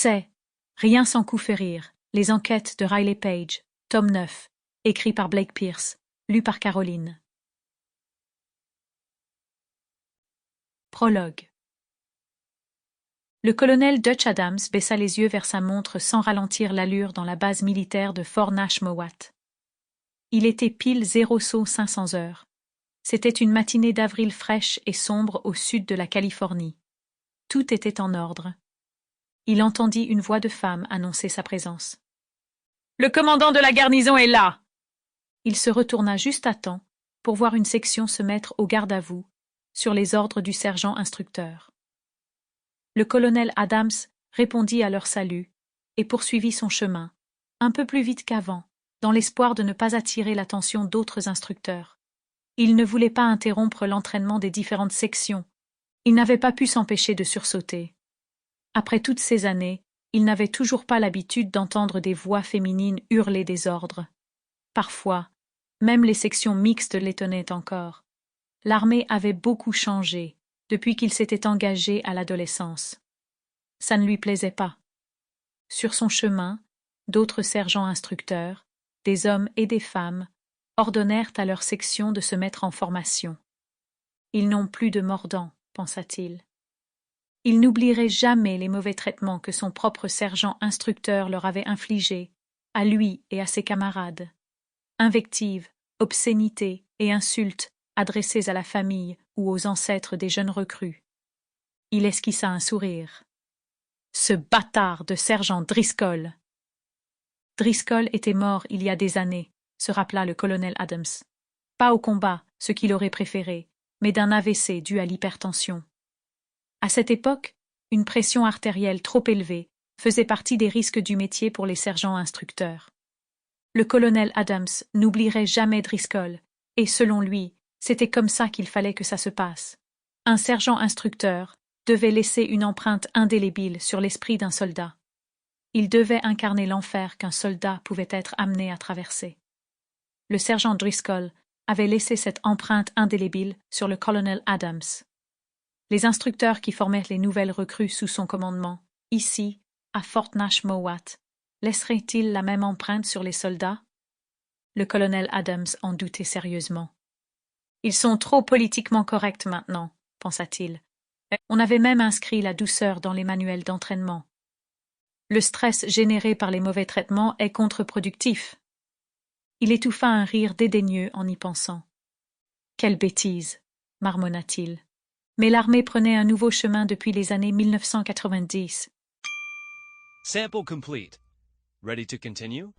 C'est Rien sans coup férir, les enquêtes de Riley Page, tome 9, écrit par Blake Pierce, lu par Caroline. Prologue. Le colonel Dutch Adams baissa les yeux vers sa montre sans ralentir l'allure dans la base militaire de Fort Nash Mowat. Il était pile 0 saut 500 heures. C'était une matinée d'avril fraîche et sombre au sud de la Californie. Tout était en ordre. Il entendit une voix de femme annoncer sa présence. « Le commandant de la garnison est là !» Il se retourna juste à temps pour voir une section se mettre au garde-à-vous sur les ordres du sergent instructeur. Le colonel Adams répondit à leur salut et poursuivit son chemin, un peu plus vite qu'avant, dans l'espoir de ne pas attirer l'attention d'autres instructeurs. Il ne voulait pas interrompre l'entraînement des différentes sections. Il n'avait pas pu s'empêcher de sursauter. Après toutes ces années, il n'avait toujours pas l'habitude d'entendre des voix féminines hurler des ordres. Parfois, même les sections mixtes l'étonnaient encore. L'armée avait beaucoup changé depuis qu'il s'était engagé à l'adolescence. Ça ne lui plaisait pas. Sur son chemin, d'autres sergents instructeurs, des hommes et des femmes, ordonnèrent à leur section de se mettre en formation. Ils n'ont plus de mordant, pensa-t-il. Il n'oublierait jamais les mauvais traitements que son propre sergent instructeur leur avait infligés, à lui et à ses camarades. Invectives, obscénités et insultes adressées à la famille ou aux ancêtres des jeunes recrues. Il esquissa un sourire. Ce bâtard de sergent Driscoll! Driscoll était mort il y a des années, se rappela le colonel Adams. Pas au combat, ce qu'il aurait préféré, mais d'un AVC dû à l'hypertension. À cette époque, une pression artérielle trop élevée faisait partie des risques du métier pour les sergents instructeurs. Le colonel Adams n'oublierait jamais Driscoll, et selon lui, c'était comme ça qu'il fallait que ça se passe. Un sergent instructeur devait laisser une empreinte indélébile sur l'esprit d'un soldat. Il devait incarner l'enfer qu'un soldat pouvait être amené à traverser. Le sergent Driscoll avait laissé cette empreinte indélébile sur le colonel Adams. Les instructeurs qui formaient les nouvelles recrues sous son commandement, ici, à Fort Nash Mowat, laisseraient-ils la même empreinte sur les soldats? Le colonel Adams en doutait sérieusement. Ils sont trop politiquement corrects maintenant, pensa-t-il. On avait même inscrit la douceur dans les manuels d'entraînement. Le stress généré par les mauvais traitements est contre-productif. Il étouffa un rire dédaigneux en y pensant. Quelle bêtise, marmonna-t-il. Mais l'armée prenait un nouveau chemin depuis les années 1990. Sample complete. Ready to continue?